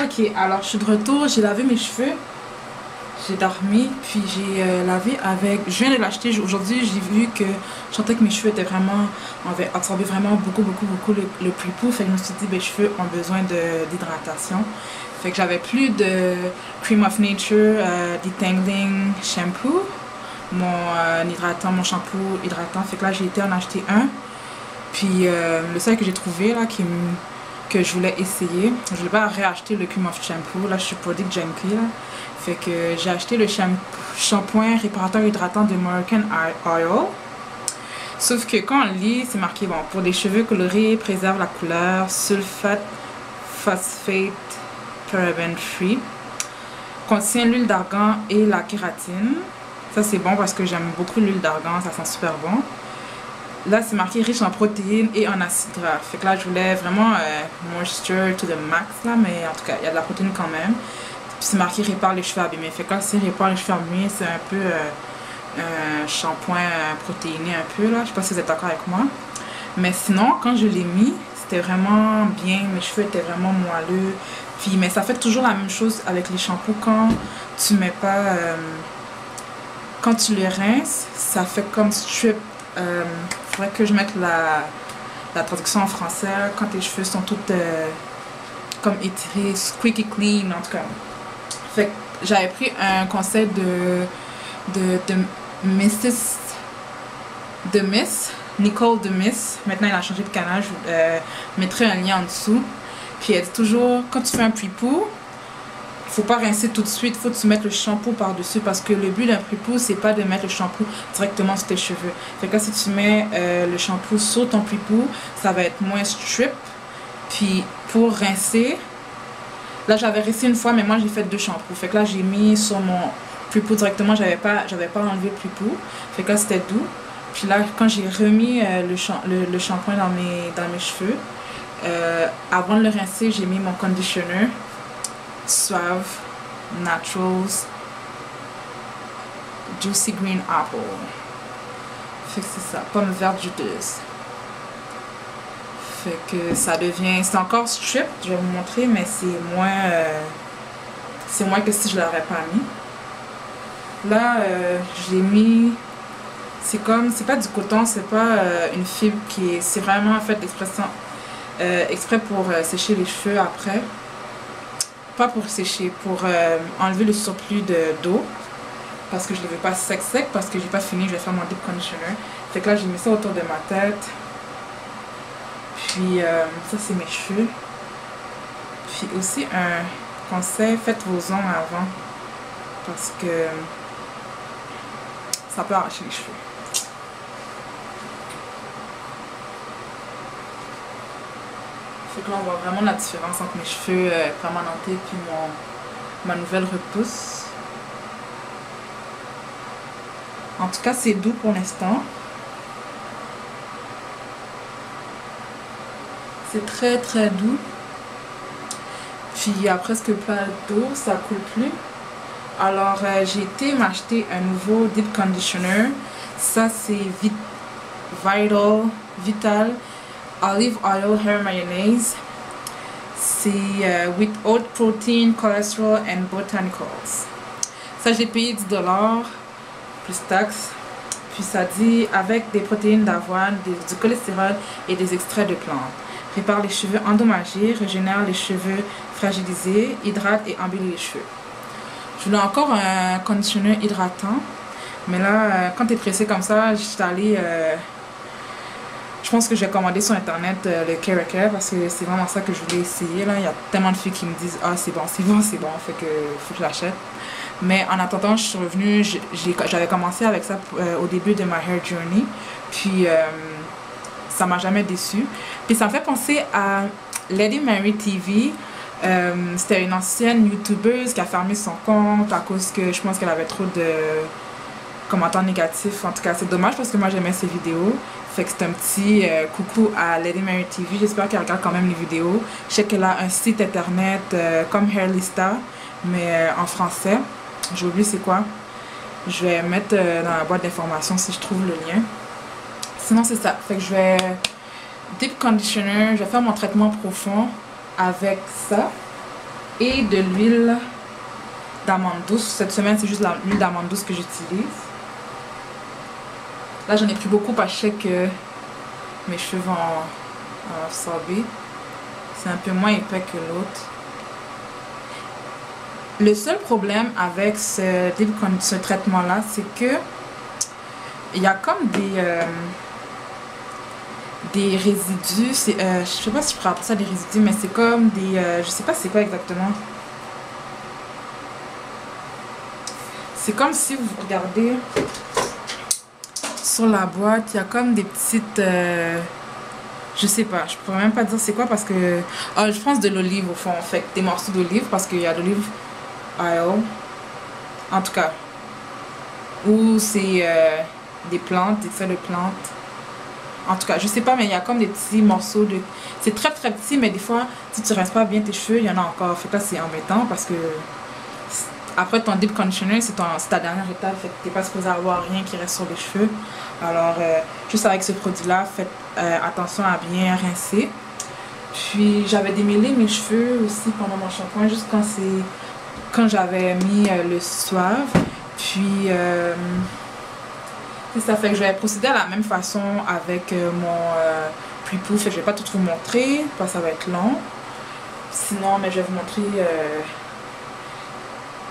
Ok, alors je suis de retour, j'ai lavé mes cheveux, j'ai dormi, puis j'ai lavé avec... Je viens de l'acheter aujourd'hui, j'ai vu que je sentais que mes cheveux étaient vraiment... avaient absorbé vraiment beaucoup le plus. Fait que je me suis dit, mes cheveux ont besoin d'hydratation. Fait que j'avais plus de Cream of Nature Detangling Shampoo, mon shampoo hydratant. Fait que là j'ai été en acheter un. Puis le seul que j'ai trouvé là que je voulais essayer, je voulais pas réacheter le Cream of Shampoo, là je suis Product Junkie là. Fait que j'ai acheté le shampoing réparateur hydratant de Moroccan Oil. Sauf que quand on lit, c'est marqué bon, pour des cheveux colorés, préserve la couleur, sulfate, phosphate, paraben free, contient l'huile d'argan et la kératine. Ça c'est bon parce que j'aime beaucoup l'huile d'argan, ça sent super bon. Là c'est marqué riche en protéines et en acides gras. Fait que là je voulais vraiment moisture to the max là, mais en tout cas il y a de la protéine quand même. Puis c'est marqué répare les cheveux abîmés. Fait que là c'est répare les cheveux abîmés, c'est un peu un shampoing protéiné un peu là. Je sais pas si vous êtes d'accord avec moi. Mais sinon quand je l'ai mis, c'était vraiment bien. Mes cheveux étaient vraiment moelleux. Puis mais ça fait toujours la même chose avec les shampoings quand tu mets pas... quand tu les rinces, ça fait comme strip. Faudrait que je mette la traduction en français quand tes cheveux sont toutes comme étirés, squeaky clean en tout cas. Fait que j'avais pris un conseil de Miss Nicole de Miss. Maintenant elle a changé de canal, je mettrai un lien en dessous. Puis elle dit toujours quand tu fais un pre-poo, faut pas rincer tout de suite, faut que tu mettes le shampoing par dessus parce que le but d'un pre-poo c'est pas de mettre le shampoing directement sur tes cheveux. Fait que là, si tu mets le shampoing sur ton pre-poo, ça va être moins strip. Puis pour rincer, là j'avais rincé une fois mais moi j'ai fait 2 shampoings. Fait que là j'ai mis sur mon pre-poo directement, j'avais pas enlevé le pre-poo. Fait que là c'était doux. Puis là quand j'ai remis le shampoing dans mes cheveux, avant de le rincer, j'ai mis mon conditioner Suave Naturals Juicy Green Apple. Fait que c'est ça, pomme verte juteuse. Fait que ça devient, c'est encore strip, je vais vous montrer, mais c'est moins que si je l'aurais pas mis. Là je l'ai mis, c'est pas du coton, c'est pas une fibre c'est vraiment fait exprès pour sécher les cheveux après. Pas pour sécher, pour enlever le surplus d'eau. Parce que je ne les veux pas sec parce que j'ai pas fini, je vais faire mon deep conditioner. Fait que là j'ai mis ça autour de ma tête. Puis ça c'est mes cheveux. Puis aussi un conseil, faites vos ongles avant. Parce que ça peut arracher les cheveux. Fait que là on voit vraiment la différence entre mes cheveux permanentés et puis ma nouvelle repousse. En tout cas c'est doux pour l'instant. C'est très doux. Puis il y a presque pas d'eau, ça coule plus. Alors j'ai été m'acheter un nouveau deep conditioner. Ça c'est Vital Olive Oil Hair Mayonnaise. C'est with oat protein, cholesterol and botanicals. Ça j'ai payé 10$ plus taxes. Puis ça dit avec des protéines d'avoine, du cholestérol et des extraits de plantes. Répare les cheveux endommagés, régénère les cheveux fragilisés, hydrate et embellit les cheveux. Je voulais encore un conditioner hydratant. Mais là, quand t'es pressé comme ça, j'étais allée... je pense que j'ai commandé sur internet le Care parce que c'est vraiment ça que je voulais essayer. Là. Il y a tellement de filles qui me disent « Ah, c'est bon. » Fait que faut que je l'achète. Mais en attendant, je suis revenue, j'avais commencé avec ça au début de ma hair journey. Puis ça m'a jamais déçue. Puis ça me fait penser à Lady Mary TV. C'était une ancienne youtubeuse qui a fermé son compte à cause que je pense qu'elle avait trop de commentaires négatifs. En tout cas, c'est dommage parce que moi j'aimais ses vidéos. Fait que c'est un petit coucou à Lady Mary TV. J'espère qu'elle regarde quand même les vidéos. Je sais qu'elle a un site internet comme Hairlista, mais en français. J'ai oublié c'est quoi. Je vais mettre dans la boîte d'informations si je trouve le lien. Sinon c'est ça. Fait que je vais deep conditioner. Je vais faire mon traitement profond avec ça. et de l'huile d'amande douce. Cette semaine, c'est juste l'huile d'amande douce que j'utilise. Là, j'en ai pris beaucoup parce que je sais que mes cheveux vont absorber. C'est un peu moins épais que l'autre. Le seul problème avec ce traitement-là, c'est que il y a comme des résidus. Je sais pas si je pourrais appeler ça des résidus, mais c'est comme des... je sais pas c'est quoi exactement. C'est comme si vous regardez sur la boîte, il y a comme des petites... je sais pas, je pourrais même pas dire c'est quoi parce que... Ah, je pense de l'olive au fond, en fait, des morceaux d'olive parce qu'il y a de l'olive oil. En tout cas. Ou c'est des plantes, des feuilles de plantes. En tout cas, je sais pas, mais il y a comme des petits morceaux de... C'est très très petit, mais des fois, si tu rinces pas bien tes cheveux, il y en a encore. Fait que là, c'est embêtant parce que... Après ton deep conditioner, c'est ta dernière étape. Fait que t'es pas supposé avoir rien qui reste sur les cheveux. Alors, juste avec ce produit-là, faites attention à bien rincer. Puis, j'avais démêlé mes cheveux aussi pendant mon shampoing, juste quand j'avais mis le suave. Puis, ça fait que je vais procéder à la même façon avec mon pre-poo. Fait que je vais pas tout vous montrer, parce que ça va être long. Sinon, mais je vais vous montrer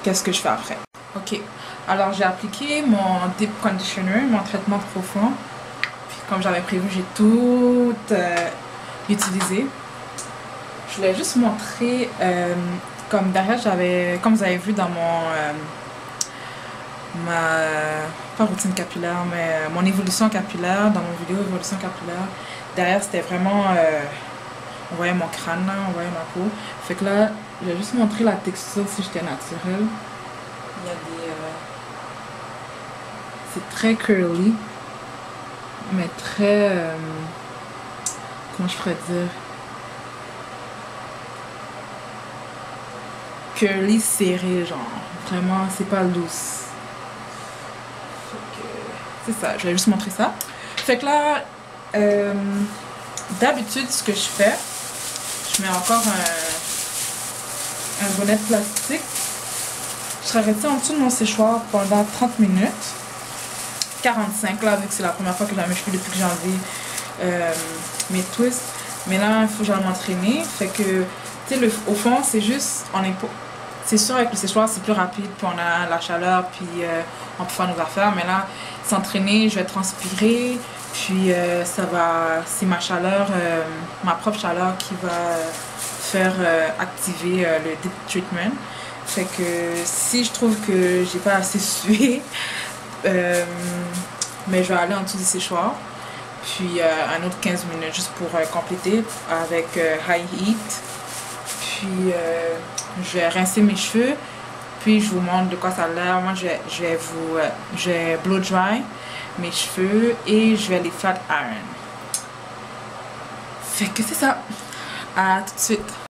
qu'est-ce que je fais après. Ok, alors j'ai appliqué mon deep conditioner, mon traitement profond. Puis comme j'avais prévu, j'ai tout utilisé. Je voulais juste montrer, comme derrière j'avais, comme vous avez vu dans pas routine capillaire, mais mon évolution capillaire, dans mon vidéo évolution capillaire, derrière c'était vraiment, on voyait mon crâne là, on voyait ma peau. Fait que là, je vais juste montrer la texture si j'étais naturelle. Il y a des... c'est très curly, mais très... comment je pourrais dire? Curly serré, genre. Vraiment, c'est pas loose. C'est ça, je vais juste montrer ça. Fait que là, d'habitude, ce que je fais, je mets encore un bonnet de plastique. Je serai restée en dessous de mon séchoir pendant 30 minutes. 45 là, vu que c'est la première fois que j'ai mes cheveux depuis que j'ai enlevé mes twists. Mais là, il faut que j'aille m'entraîner. Fait que, tu sais, au fond, c'est juste, c'est sûr avec le séchoir, c'est plus rapide, puis on a la chaleur, puis on peut faire nos affaires. Mais là, s'entraîner, je vais transpirer, puis c'est ma chaleur, ma propre chaleur qui va faire activer le deep treatment. Fait que si je trouve que j'ai pas assez sué, mais je vais aller en dessous du séchoir. Puis un autre 15 minutes juste pour compléter avec high heat. Puis je vais rincer mes cheveux. Puis je vous montre de quoi ça a l'air. Moi je vais blow dry mes cheveux et je vais les flat iron. Fait que c'est ça. À tout de suite.